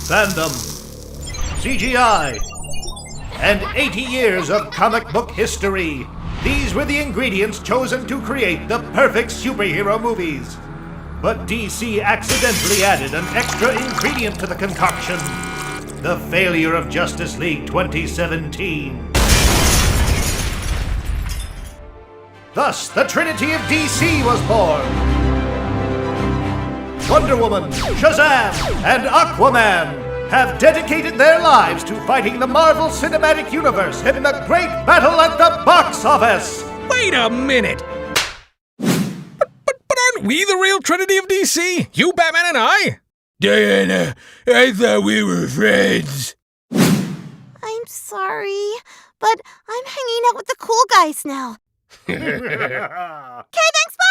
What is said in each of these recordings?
fandom, CGI, and 80 years of comic book history. These were the ingredients chosen to create the perfect superhero movies. But DC accidentally added an extra ingredient to the concoction: the failure of Justice League 2017. Thus, the Trinity of DC was born. Wonder Woman, Shazam, and Aquaman have dedicated their lives to fighting the Marvel Cinematic Universe in the great battle at the box office! Wait a minute! But aren't we the real Trinity of DC? You, Batman, and I? Diana, I thought we were friends. I'm sorry, but I'm hanging out with the cool guys now. Okay, thanks, bye!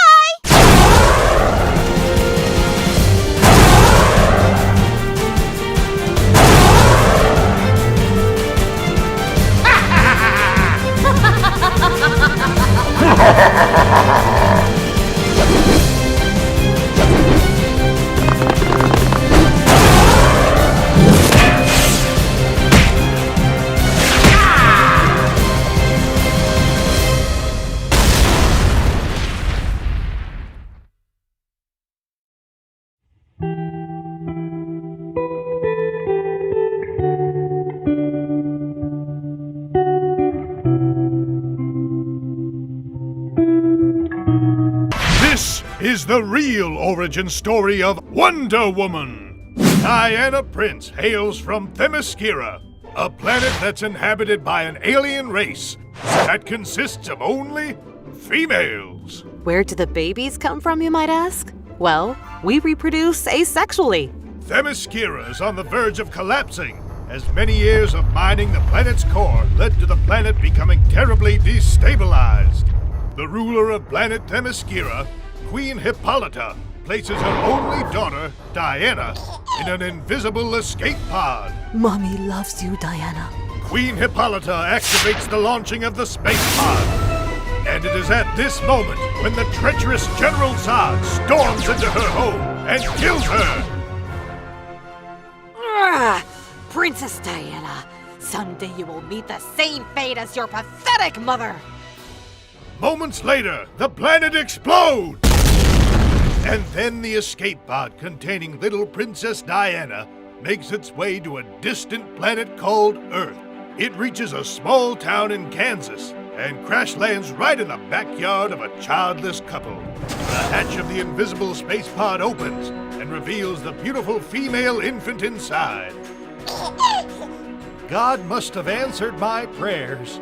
This is the real origin story of Wonder Woman. Diana Prince hails from Themyscira, a planet that's inhabited by an alien race that consists of only females. Where do the babies come from, you might ask? Well, we reproduce asexually. Themyscira is on the verge of collapsing, as many years of mining the planet's core led to the planet becoming terribly destabilized. The ruler of planet Themyscira, Queen Hippolyta, places her only daughter, Diana, in an invisible escape pod. Mommy loves you, Diana. Queen Hippolyta activates the launching of the space pod. And it is at this moment when the treacherous General Zod storms into her home and kills her. Princess Diana, someday you will meet the same fate as your pathetic mother. Moments later, the planet explodes! And then the escape pod containing little Princess Diana makes its way to a distant planet called Earth. It reaches a small town in Kansas and crash lands right in the backyard of a childless couple. The hatch of the invisible space pod opens and reveals the beautiful female infant inside. God must have answered my prayers.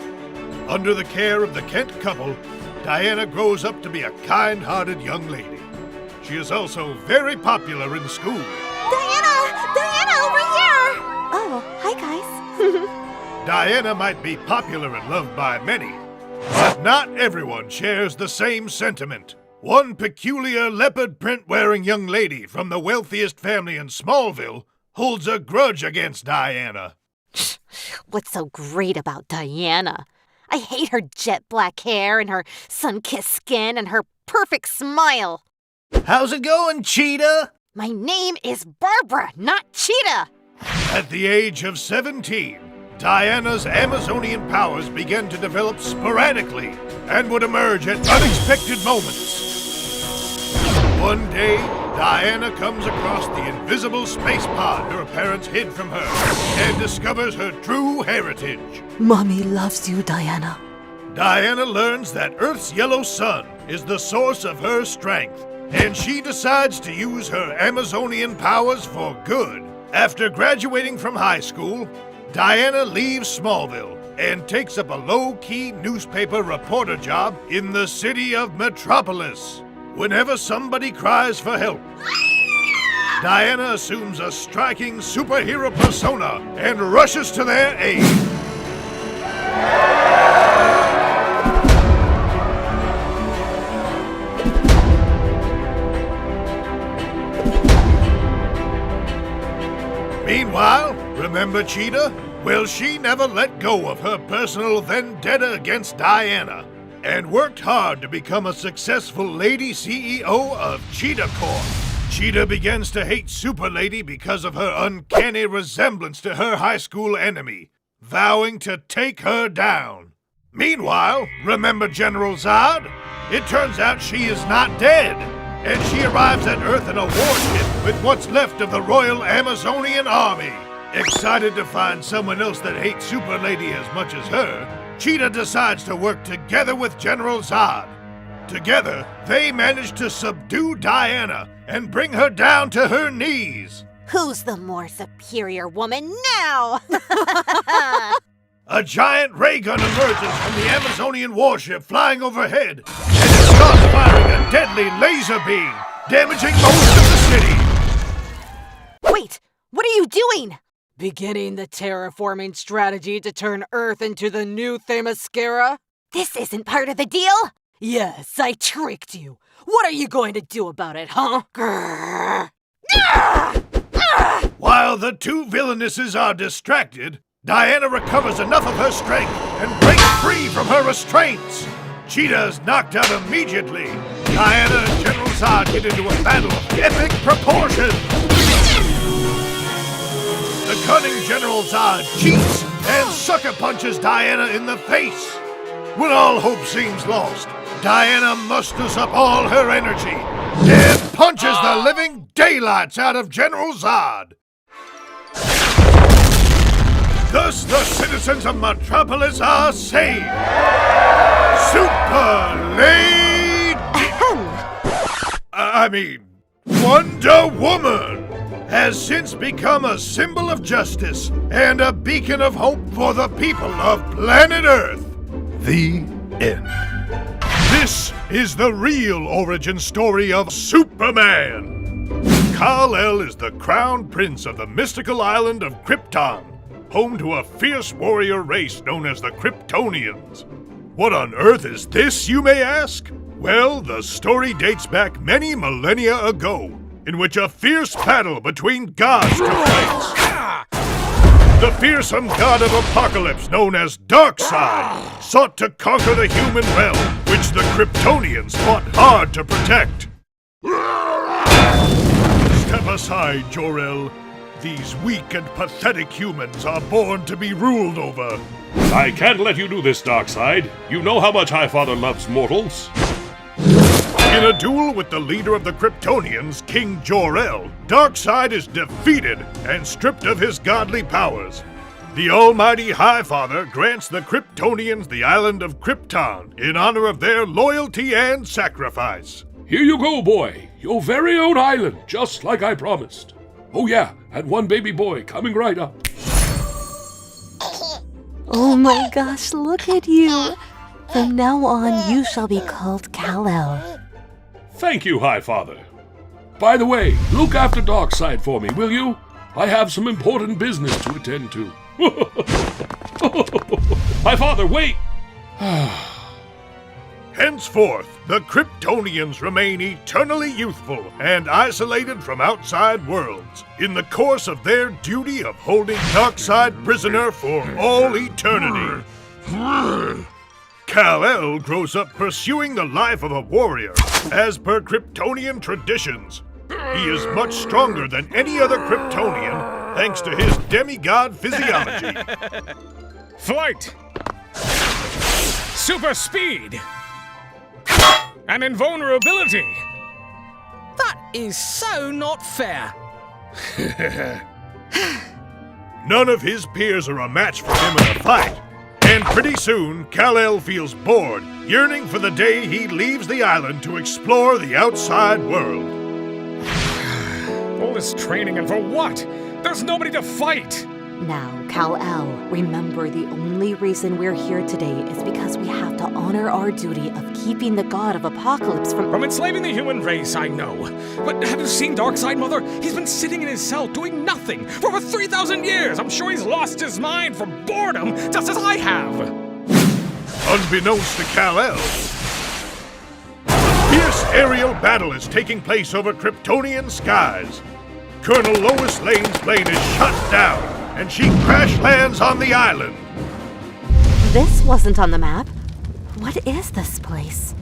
Under the care of the Kent couple, Diana grows up to be a kind-hearted young lady. She is also very popular in school. Diana! Diana, over here! Oh, hi, guys. Diana might be popular and loved by many, but not everyone shares the same sentiment. One peculiar leopard print-wearing young lady from the wealthiest family in Smallville holds a grudge against Diana. What's so great about Diana? I hate her jet black hair and her sun-kissed skin and her perfect smile. How's it going, Cheetah? My name is Barbara, not Cheetah. At the age of 17, Diana's Amazonian powers began to develop sporadically and would emerge at unexpected moments. One day, Diana comes across the invisible space pod her parents hid from her and discovers her true heritage. Mommy loves you, Diana. Diana learns that Earth's yellow sun is the source of her strength, and she decides to use her Amazonian powers for good. After graduating from high school, Diana leaves Smallville and takes up a low-key newspaper reporter job in the city of Metropolis. Whenever somebody cries for help, Diana assumes a striking superhero persona and rushes to their aid. Meanwhile, remember Cheetah? Well, she never let go of her personal vendetta against Diana and worked hard to become a successful lady CEO of Cheetah Corp. Cheetah begins to hate Super Lady because of her uncanny resemblance to her high school enemy, vowing to take her down. Meanwhile, remember General Zod? It turns out she is not dead, and she arrives at Earth in a warship with what's left of the Royal Amazonian Army. Excited to find someone else that hates Super Lady as much as her, Cheetah decides to work together with General Zod. Together, they manage to subdue Diana and bring her down to her knees. Who's the more superior woman now? A giant ray gun emerges from the Amazonian warship flying overhead, and it starts firing a deadly laser beam, damaging most of the city. Wait, what are you doing? Beginning the terraforming strategy to turn Earth into the new Themyscira? This isn't part of the deal? Yes, I tricked you. What are you going to do about it, huh? Grrr. While the two villainesses are distracted, Diana recovers enough of her strength and breaks free from her restraints. Cheetah is knocked out immediately. Diana and General Zod get into a battle of epic proportions. The cunning General Zod cheats and sucker punches Diana in the face. When all hope seems lost, Diana musters up all her energy and punches the living daylights out of General Zod. Thus, the citizens of Metropolis are saved. Super Lady... Wonder Woman has since become a symbol of justice and a beacon of hope for the people of planet Earth. The end. This is the real origin story of Superman. Kal-El is the crown prince of the mystical island of Krypton, home to a fierce warrior race known as the Kryptonians. What on earth is this, you may ask? Well, the story dates back many millennia ago, in which a fierce battle between gods took place. The fearsome god of apocalypse, known as Darkseid, sought to conquer the human realm, which the Kryptonians fought hard to protect. Step aside, Jor-El. These weak and pathetic humans are born to be ruled over. I can't let you do this, Darkseid. You know how much Highfather loves mortals. In a duel with the leader of the Kryptonians, King Jor-El, Darkseid is defeated and stripped of his godly powers. The almighty Highfather grants the Kryptonians the island of Krypton in honor of their loyalty and sacrifice. Here you go, boy. Your very own island, just like I promised. Oh yeah, and one baby boy coming right up. Oh my gosh, look at you. From now on, you shall be called Kal-El. Thank you, Highfather. By the way, look after Darkseid for me, will you? I have some important business to attend to. Highfather, wait! Henceforth, the Kryptonians remain eternally youthful and isolated from outside worlds, in the course of their duty of holding Darkseid prisoner for all eternity. Kal-El grows up pursuing the life of a warrior, as per Kryptonian traditions. He is much stronger than any other Kryptonian, thanks to his demigod physiology. Flight! Super speed! And invulnerability! That is so not fair. None of his peers are a match for him in a fight. And pretty soon, Kal-El feels bored, yearning for the day he leaves the island to explore the outside world. All this training and for what? There's nobody to fight! Now, Kal-El, remember the only reason we're here today is because we have to honor our duty of keeping the god of apocalypse From enslaving the human race, I know. But have you seen Darkseid, Mother? He's been sitting in his cell doing nothing for over 3,000 years. I'm sure he's lost his mind from boredom, just as I have. Unbeknownst to Kal-El, a fierce aerial battle is taking place over Kryptonian skies. Colonel Lois Lane's plane is shot down, and she crash lands on the island. This wasn't on the map. What is this place?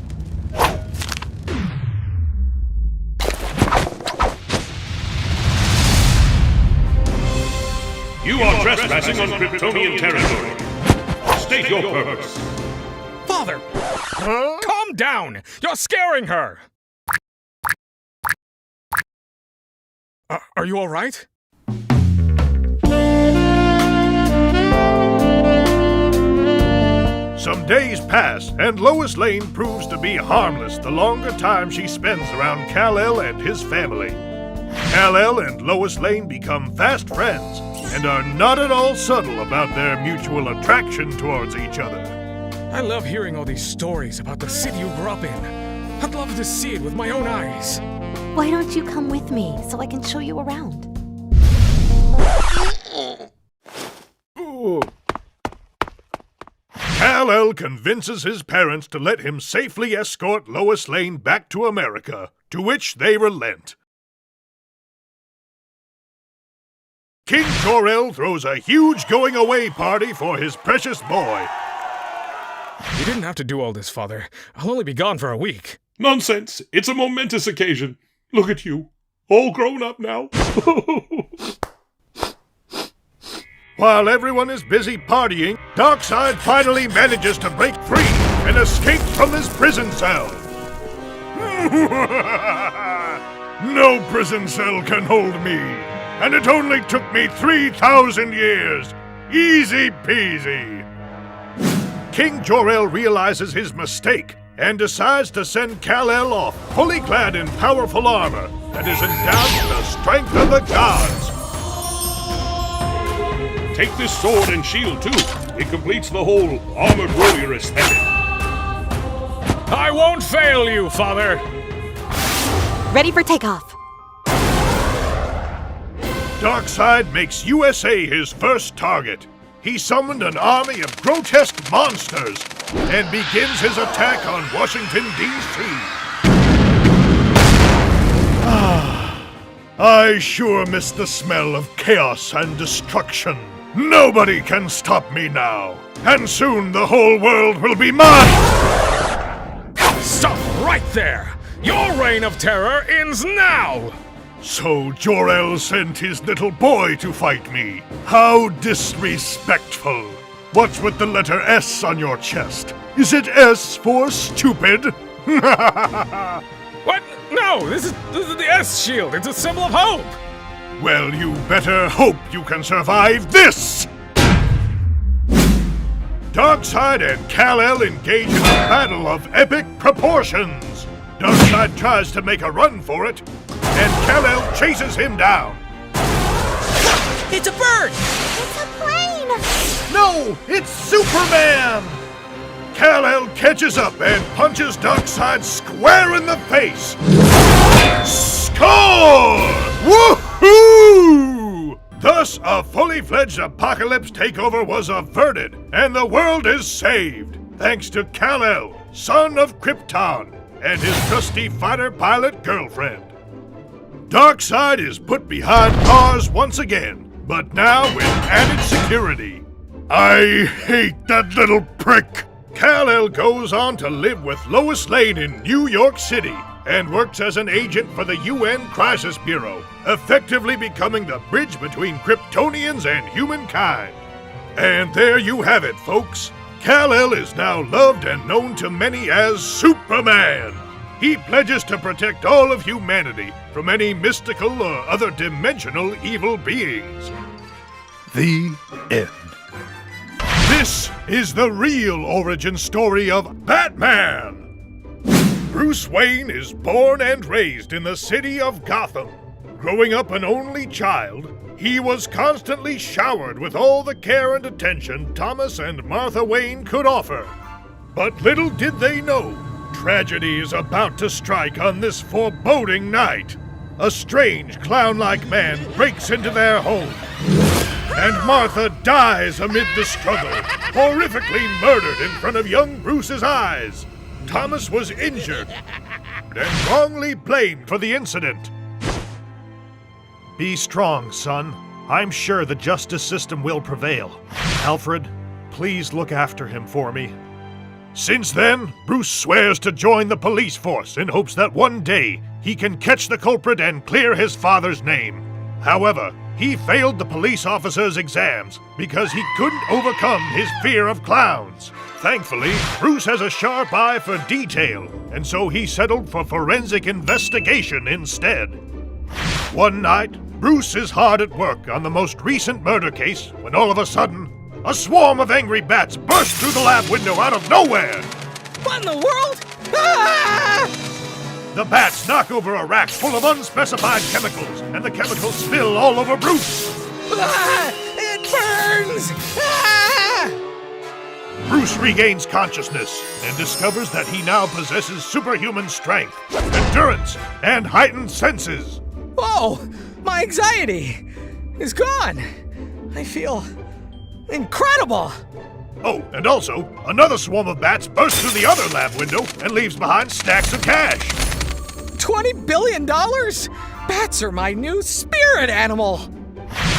You are trespassing on Kryptonian territory. State your purpose. Father! Calm down! You're scaring her! Are you all right? Some days pass, and Lois Lane proves to be harmless the longer time she spends around Kal-El and his family. Kal-El and Lois Lane become fast friends, and are not at all subtle about their mutual attraction towards each other. I love hearing all these stories about the city you grew up in. I'd love to see it with my own eyes. Why don't you come with me so I can show you around? Kal-El convinces his parents to let him safely escort Lois Lane back to America, to which they relent. King Jor-El throws a huge going-away party for his precious boy. You didn't have to do all this, Father. I'll only be gone for a week. Nonsense! It's a momentous occasion. Look at you, all grown up now. While everyone is busy partying, Darkseid finally manages to break free and escape from his prison cell. No prison cell can hold me, and it only took me 3,000 years. Easy peasy. King Jor-El realizes his mistake and decides to send Kal-El off, fully clad in powerful armor that is endowed with the strength of the gods. Take this sword and shield too. It completes the whole armored warrior aesthetic. I won't fail you, Father! Ready for takeoff. Darkseid makes USA his first target. He summoned an army of grotesque monsters and begins his attack on Washington, D.C. I sure miss the smell of chaos and destruction. Nobody can stop me now, and soon the whole world will be mine! Stop right there! Your reign of terror ends now! So Jor-El sent his little boy to fight me. How disrespectful. What's with the letter S on your chest? Is it S for stupid? What? No, this is the S.H.I.E.L.D. It's a symbol of hope! Well, you better hope you can survive this! Darkseid and Kal-El engage in a battle of epic proportions. Darkseid tries to make a run for it, and Kal-El chases him down. It's a bird! It's a plane! No, it's Superman! Kal-El catches up and punches Darkseid square in the face. Score! Woohoo! Thus, a fully fledged apocalypse takeover was averted, and the world is saved, thanks to Kal-El, son of Krypton, and his trusty fighter pilot girlfriend. Darkseid is put behind bars once again, but now with added security. I hate that little prick! Kal-El goes on to live with Lois Lane in New York City and works as an agent for the UN Crisis Bureau, effectively becoming the bridge between Kryptonians and humankind. And there you have it, folks. Kal-El is now loved and known to many as Superman. He pledges to protect all of humanity from any mystical or other dimensional evil beings. The end. This is the real origin story of Batman! Bruce Wayne is born and raised in the city of Gotham. Growing up an only child, he was constantly showered with all the care and attention Thomas and Martha Wayne could offer. But little did they know, tragedy is about to strike on this foreboding night. A strange, clown-like man breaks into their home, and Martha dies amid the struggle, horrifically murdered in front of young Bruce's eyes. Thomas was injured and wrongly blamed for the incident. Be strong, son. I'm sure the justice system will prevail. Alfred, please look after him for me. Since then, Bruce swears to join the police force in hopes that one day he can catch the culprit and clear his father's name. However, he failed the police officer's exams because he couldn't overcome his fear of clowns. Thankfully, Bruce has a sharp eye for detail, and so he settled for forensic investigation instead. One night, Bruce is hard at work on the most recent murder case when all of a sudden, a swarm of angry bats burst through the lab window out of nowhere. What in the world? Ah! The bats knock over a rack full of unspecified chemicals, and the chemicals spill all over Bruce. Ah! It burns! Ah! Bruce regains consciousness and discovers that he now possesses superhuman strength, endurance, and heightened senses. Whoa! My anxiety is gone. I feel incredible. Oh, and also, another swarm of bats bursts through the other lab window and leaves behind stacks of cash. $20 billion? Bats are my new spirit animal.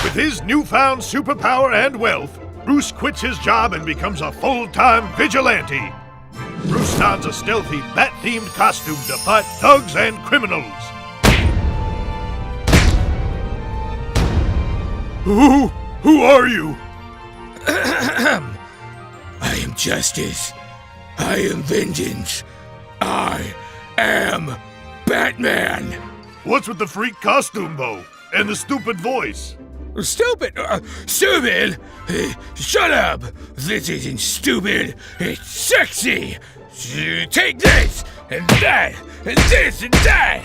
With his newfound superpower and wealth, Bruce quits his job and becomes a full-time vigilante. Bruce dons a stealthy bat-themed costume to fight thugs and criminals. Who are you? I am justice. I am vengeance. I am Batman. What's with the freak costume, though? And the stupid voice? Stupid? Stupid? Shut up! This isn't stupid. It's sexy. Take this, and that, and this, and that.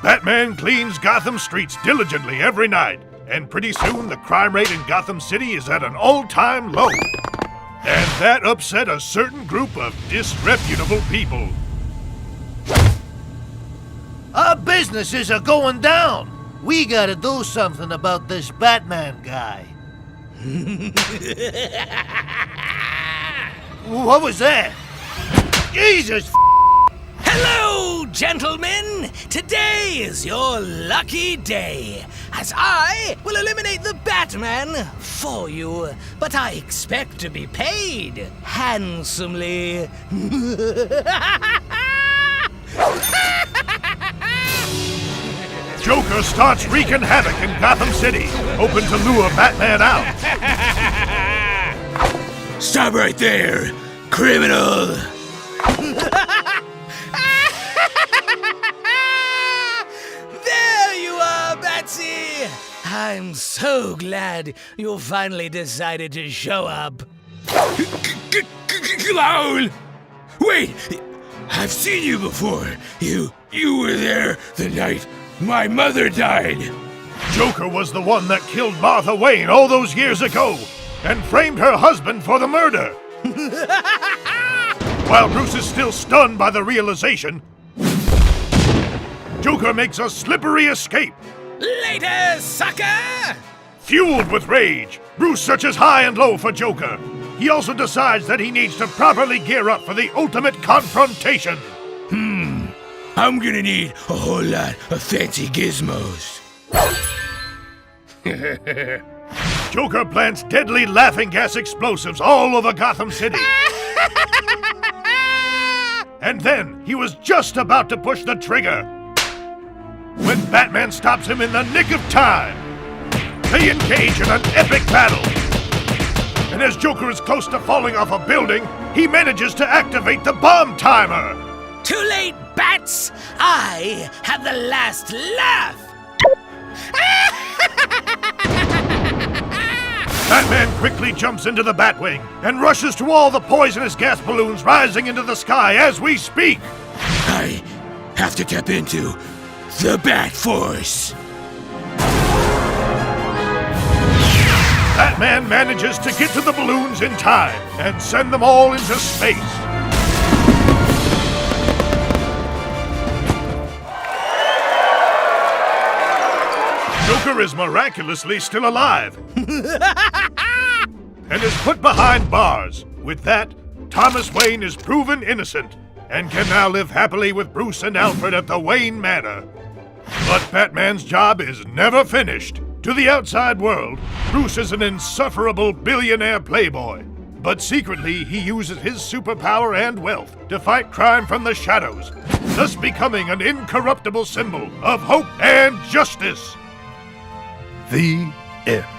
Batman cleans Gotham streets diligently every night, and pretty soon the crime rate in Gotham City is at an all-time low. And that upset a certain group of disreputable people. Our businesses are going down. We gotta do something about this Batman guy. What was that? Jesus! Hello, gentlemen! Today is your lucky day, as I will eliminate the Batman for you. But I expect to be paid handsomely. Joker starts wreaking havoc in Gotham City, hoping to lure Batman out. Stop right there, criminal. There you are, Batsy! I'm so glad you finally decided to show up. Clown! Wait! I've seen you before. You were there the night my mother died. Joker was the one that killed Martha Wayne all those years ago and framed her husband for the murder. While Bruce is still stunned by the realization, Joker makes a slippery escape. Later, sucker! Fueled with rage, Bruce searches high and low for Joker. He also decides that he needs to properly gear up for the ultimate confrontation. I'm gonna need a whole lot of fancy gizmos. Joker plants deadly laughing gas explosives all over Gotham City. And then he was just about to push the trigger when Batman stops him in the nick of time. They engage in an epic battle. And as Joker is close to falling off a building, he manages to activate the bomb timer. Too late, Bats! I have the last laugh! Batman quickly jumps into the Batwing and rushes to all the poisonous gas balloons rising into the sky as we speak. I have to tap into the Bat Force. Batman manages to get to the balloons in time and send them all into space. Joker is miraculously still alive and is put behind bars. With that, Thomas Wayne is proven innocent and can now live happily with Bruce and Alfred at the Wayne Manor. But Batman's job is never finished. To the outside world, Bruce is an insufferable billionaire playboy. But secretly, he uses his superpower and wealth to fight crime from the shadows, thus becoming an incorruptible symbol of hope and justice. The end.